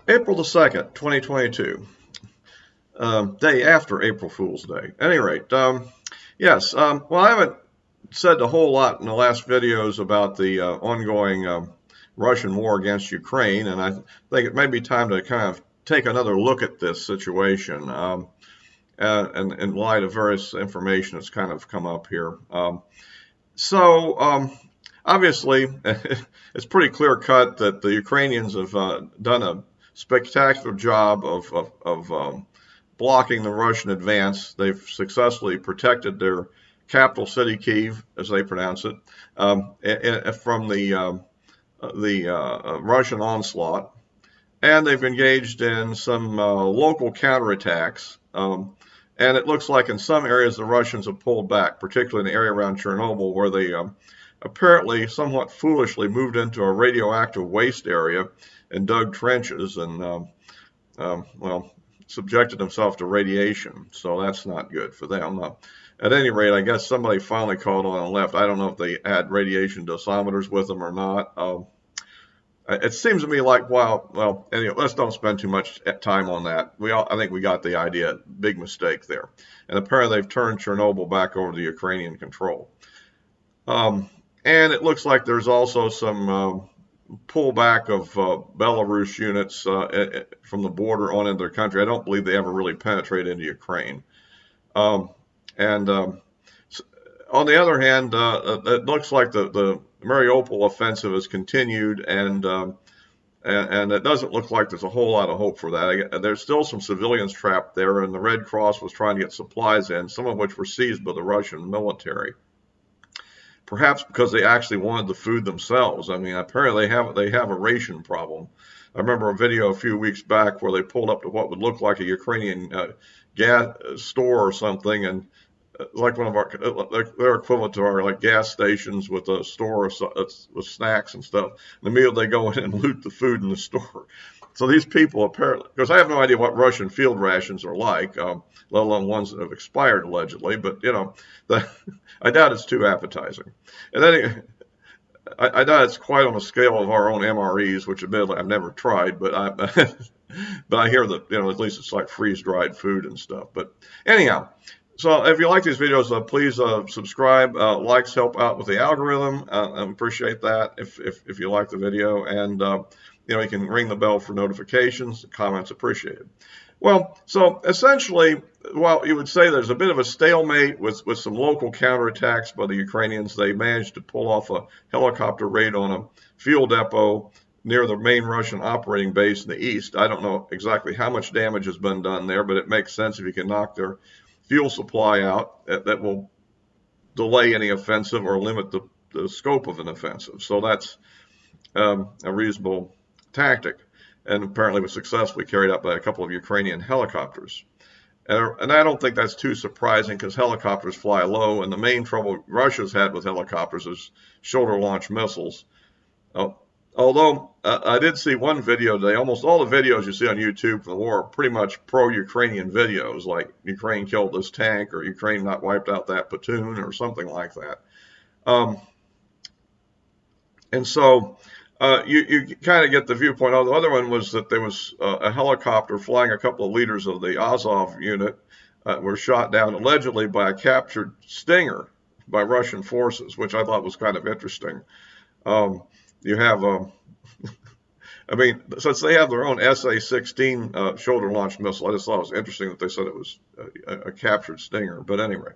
April the 2nd, 2022, day after April Fool's Day. At any rate, yes, well, I haven't said a whole lot in the last videos about the ongoing Russian war against Ukraine, and I think it may be time to kind of take another look at this situation and in light of various information that's kind of come up here. So obviously, it's pretty clear cut that the Ukrainians have done a spectacular job of blocking the Russian advance. They've successfully protected their capital city, Kyiv, as they pronounce it, from the Russian onslaught. And they've engaged in some local counterattacks. And it looks like in some areas the Russians have pulled back, particularly in the area around Chernobyl, where they apparently somewhat foolishly moved into a radioactive waste area and dug trenches and, well, subjected themselves to radiation. So that's not good for them. At any rate, I guess somebody finally called on and left. I don't know if they had radiation dosimeters with them or not. It seems to me like, well, anyway, let's don't spend too much time on that. I think we got the idea. Big mistake there. And apparently they've turned Chernobyl back over to Ukrainian control. And it looks like there's also some pullback of Belarus units from the border on into their country. I don't believe they ever really penetrated into Ukraine. And on the other hand, it looks like the Mariupol offensive has continued, and it doesn't look like there's a whole lot of hope for that. There's still some civilians trapped there, and the Red Cross was trying to get supplies in, some of which were seized by the Russian military. Perhaps because they actually wanted the food themselves. I mean, apparently they have a ration problem. I remember a video a few weeks back where they pulled up to what would look like a Ukrainian gas store or something, and like one of our, they're equivalent to our like gas stations with a store with snacks and stuff. And immediately they go in and loot the food in the store. So these people apparently, because I have no idea what Russian field rations are like, let alone ones that have expired allegedly, but you know, I doubt it's too appetizing. And then I doubt it's quite on the scale of our own MREs, which admittedly I've never tried, but I hear that, you know, at least it's like freeze-dried food and stuff. But anyhow, so if you like these videos, please subscribe. Likes help out with the algorithm. I appreciate that if you like the video, and you know, you can ring the bell for notifications. Comments appreciated. Well, so essentially, while you would say there's a bit of a stalemate with some local counterattacks by the Ukrainians, they managed to pull off a helicopter raid on a fuel depot near the main Russian operating base in the east. I don't know exactly how much damage has been done there, but it makes sense if you can knock their fuel supply out. That will delay any offensive or limit the scope of an offensive. So that's a reasonable tactic, and apparently was successfully carried out by a couple of Ukrainian helicopters. And I don't think that's too surprising, because helicopters fly low, and the main trouble Russia's had with helicopters is shoulder-launched missiles. Although I did see one video today, almost all the videos you see on YouTube from the war are pretty much pro-Ukrainian videos, like Ukraine killed this tank, or Ukraine not wiped out that platoon, or something like that. And so you kind of get the viewpoint. Oh, the other one was that there was a helicopter flying a couple of leaders of the Azov unit were shot down allegedly by a captured Stinger by Russian forces, which I thought was kind of interesting. You have, I mean, since they have their own SA-16 shoulder-launched missile, I just thought it was interesting that they said it was a captured Stinger. But anyway,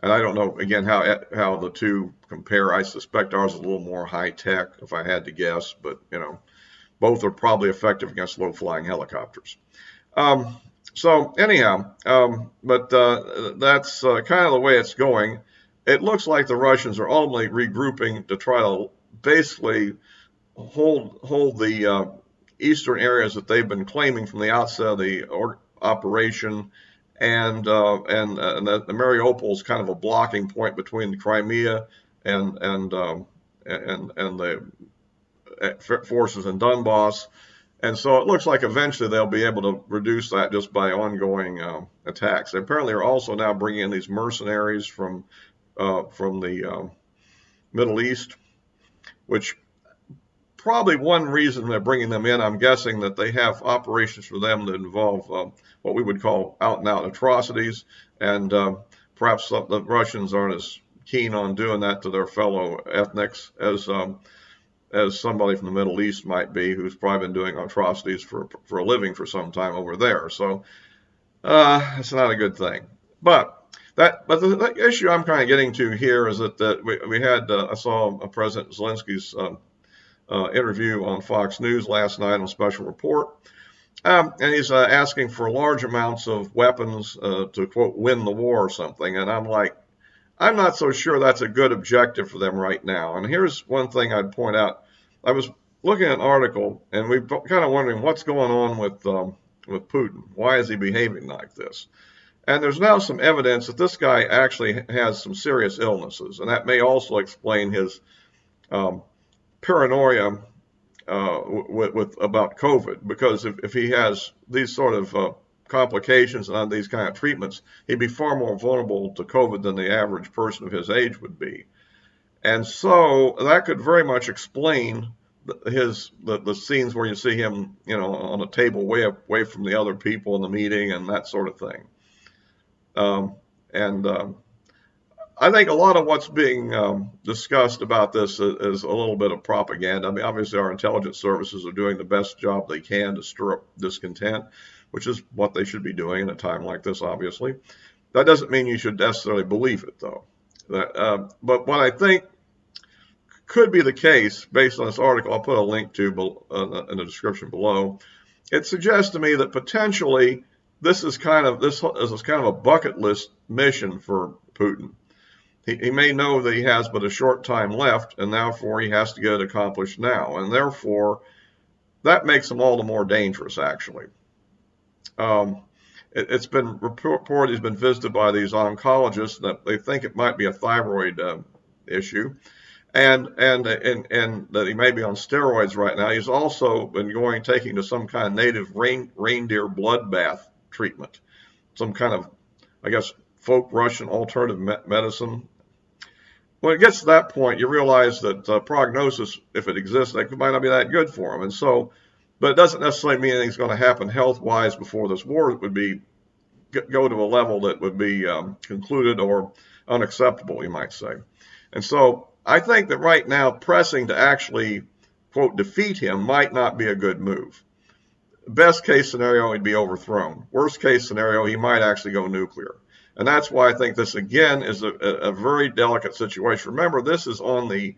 and I don't know, again, how the two compare. I suspect ours is a little more high-tech, if I had to guess. But, you know, both are probably effective against low-flying helicopters. So anyhow, but that's kind of the way it's going. It looks like the Russians are ultimately regrouping to try to basically hold the eastern areas that they've been claiming from the outset of the operation, and the Mariupol is kind of a blocking point between the Crimea and the forces in Donbass. And so it looks like eventually they'll be able to reduce that just by ongoing attacks. They apparently are also now bringing in these mercenaries from the Middle East, which probably one reason they're bringing them in. I'm guessing that they have operations for them that involve what we would call out-and-out atrocities, and perhaps the Russians aren't as keen on doing that to their fellow ethnics as somebody from the Middle East might be, who's probably been doing atrocities for a living for some time over there. So it's not a good thing. But the issue I'm kind of getting to here is that we had I saw President Zelensky's interview on Fox News last night on Special Report, and he's asking for large amounts of weapons to, quote, win the war or something. And I'm like, I'm not so sure that's a good objective for them right now. And here's one thing I'd point out. I was looking at an article, and we're kind of wondering what's going on with Putin. Why is he behaving like this? And there's now some evidence that this guy actually has some serious illnesses, and that may also explain his paranoia about COVID. Because if he has these sort of complications and on these kind of treatments, he'd be far more vulnerable to COVID than the average person of his age would be. And so that could very much explain the scenes where you see him, on a table way away from the other people in the meeting and that sort of thing. I think a lot of what's being discussed about this is a little bit of propaganda. I mean, obviously our intelligence services are doing the best job they can to stir up discontent, which is what they should be doing in a time like this, obviously. That doesn't mean you should necessarily believe it, though. But what I think could be the case, based on this article, I'll put a link to in the description below. It suggests to me that potentially this is kind of a bucket list mission for Putin. He may know that he has but a short time left, and therefore he has to get it accomplished now. And therefore, that makes him all the more dangerous, actually. It's been reported he's been visited by these oncologists that they think it might be a thyroid issue, and that he may be on steroids right now. He's also been taking to some kind of native reindeer bloodbath treatment, some kind of, I guess, folk Russian alternative medicine. When it gets to that point, you realize that prognosis, if it exists, that might not be that good for him. And so, but it doesn't necessarily mean anything's going to happen health-wise before this war would go to a level that would be concluded or unacceptable, you might say. And so I think that right now pressing to actually, quote, defeat him might not be a good move. Best case scenario, he'd be overthrown. Worst case scenario, he might actually go nuclear. And that's why I think this, again, is a very delicate situation. Remember, this is on the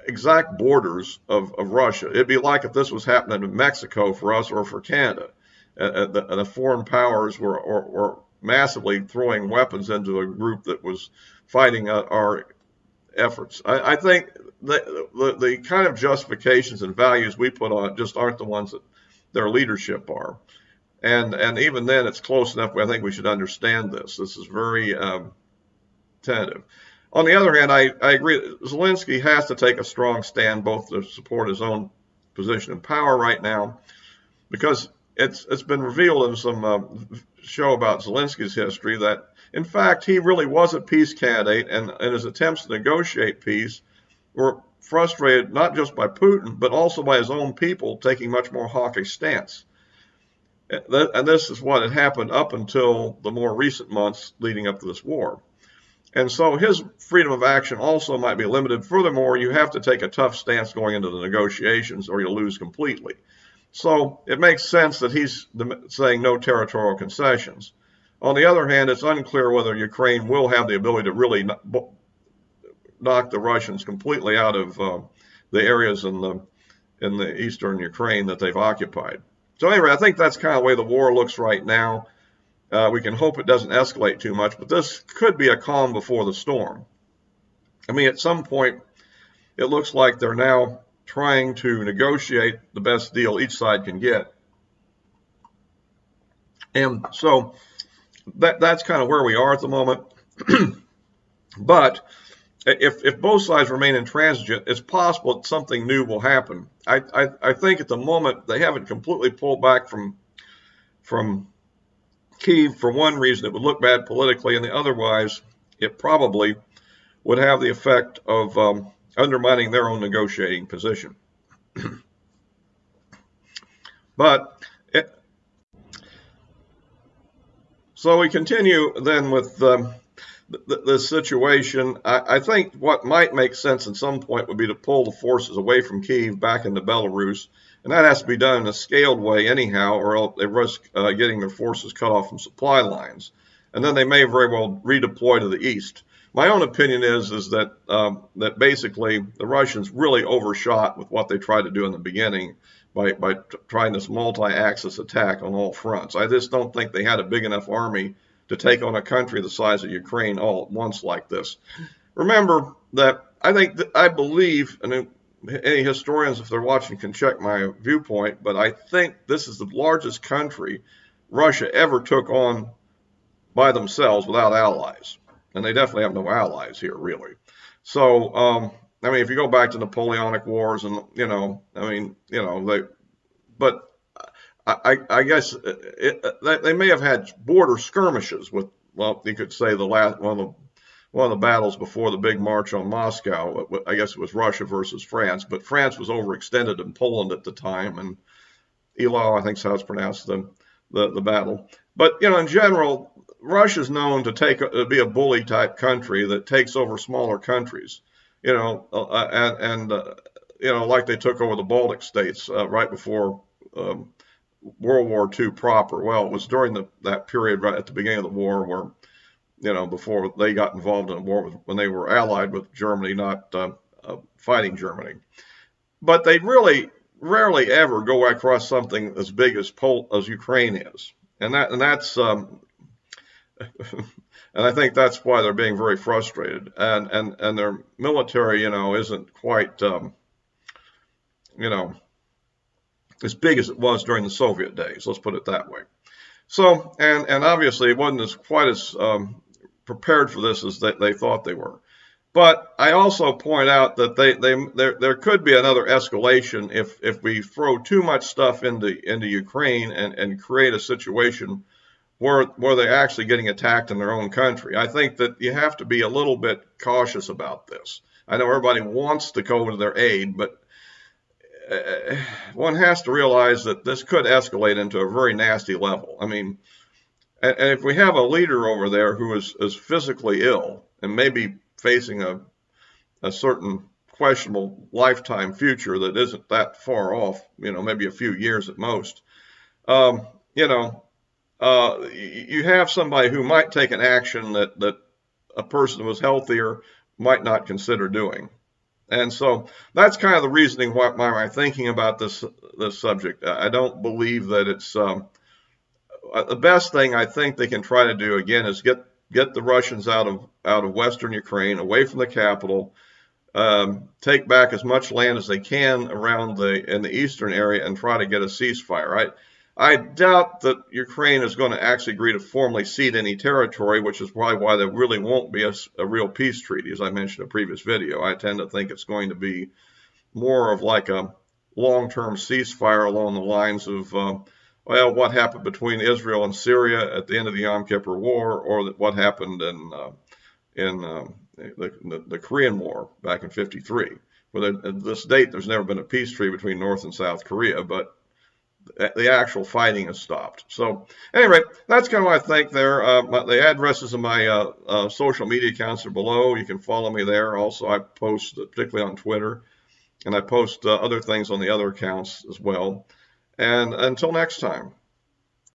exact borders of Russia. It'd be like if this was happening in Mexico for us or for Canada. The foreign powers were massively throwing weapons into a group that was fighting our efforts. I think the kind of justifications and values we put on it just aren't the ones that their leadership are. And even then, it's close enough where I think we should understand this. This is very tentative. On the other hand, I agree that Zelensky has to take a strong stand both to support his own position in power right now, because it's been revealed in some show about Zelensky's history that, in fact, he really was a peace candidate, and his attempts to negotiate peace were frustrated not just by Putin, but also by his own people taking much more hawkish stance. And this is what had happened up until the more recent months leading up to this war. And so his freedom of action also might be limited. Furthermore, you have to take a tough stance going into the negotiations or you'll lose completely. So it makes sense that he's saying no territorial concessions. On the other hand, it's unclear whether Ukraine will have the ability to really knock the Russians completely out of the areas in the eastern Ukraine that they've occupied. So anyway, I think that's kind of the way the war looks right now. We can hope it doesn't escalate too much, but this could be a calm before the storm. I mean, at some point, it looks like they're now trying to negotiate the best deal each side can get. And so that's kind of where we are at the moment. But if both sides remain intransigent, it's possible that something new will happen. I think at the moment they haven't completely pulled back from Kyiv for one reason. It would look bad politically, and otherwise it probably would have the effect of undermining their own negotiating position. But so we continue then with the situation. I think what might make sense at some point would be to pull the forces away from Kyiv back into Belarus, and that has to be done in a scaled way anyhow, or else they risk getting their forces cut off from supply lines, and then they may very well redeploy to the east. My own opinion is that that basically the Russians really overshot with what they tried to do in the beginning by trying this multi-axis attack on all fronts. I just don't think they had a big enough army to take on a country the size of Ukraine all at once like this. Remember that I believe, and any historians, if they're watching, can check my viewpoint, but I think this is the largest country Russia ever took on by themselves without allies. And they definitely have no allies here, really. So, I mean, if you go back to Napoleonic Wars, and but I guess they may have had border skirmishes with, well, you could say one of the battles before the big march on Moscow. I guess it was Russia versus France, but France was overextended in Poland at the time, and Eylau, I think is how it's pronounced, the battle. But in general, Russia's known to be a bully type country that takes over smaller countries, like they took over the Baltic states right before World War II proper. Well, it was during that period right at the beginning of the war where, before they got involved in a war when they were allied with Germany, not fighting Germany. But they really rarely ever go across something as big as Ukraine is, and that's and I think that's why they're being very frustrated, and their military, isn't quite, as big as it was during the Soviet days. Let's put it that way. So, and obviously it wasn't quite as prepared for this as they thought they were. But I also point out that there could be another escalation if we throw too much stuff into Ukraine and create a situation where they're actually getting attacked in their own country. I think that you have to be a little bit cautious about this. I know everybody wants to go to their aid, but one has to realize that this could escalate into a very nasty level. I mean, and if we have a leader over there who is physically ill and maybe facing a certain questionable lifetime future that isn't that far off, maybe a few years at most, you have somebody who might take an action that a person who was healthier might not consider doing. And so that's kind of the reasoning why my thinking about this subject. I don't believe that it's the best thing I think they can try to do again is get the Russians out of Western Ukraine, away from the capital, take back as much land as they can around in the eastern area, and try to get a ceasefire. I doubt that Ukraine is going to actually agree to formally cede any territory, which is probably why there really won't be a real peace treaty, as I mentioned in a previous video. I tend to think it's going to be more of like a long-term ceasefire along the lines of, what happened between Israel and Syria at the end of the Yom Kippur War, or what happened in the Korean War back in '53. At this date, there's never been a peace treaty between North and South Korea, but the actual fighting has stopped. So anyway, that's kind of what I think there. The addresses of my social media accounts are below. You can follow me there. Also, I post particularly on Twitter, and I post other things on the other accounts as well. And until next time.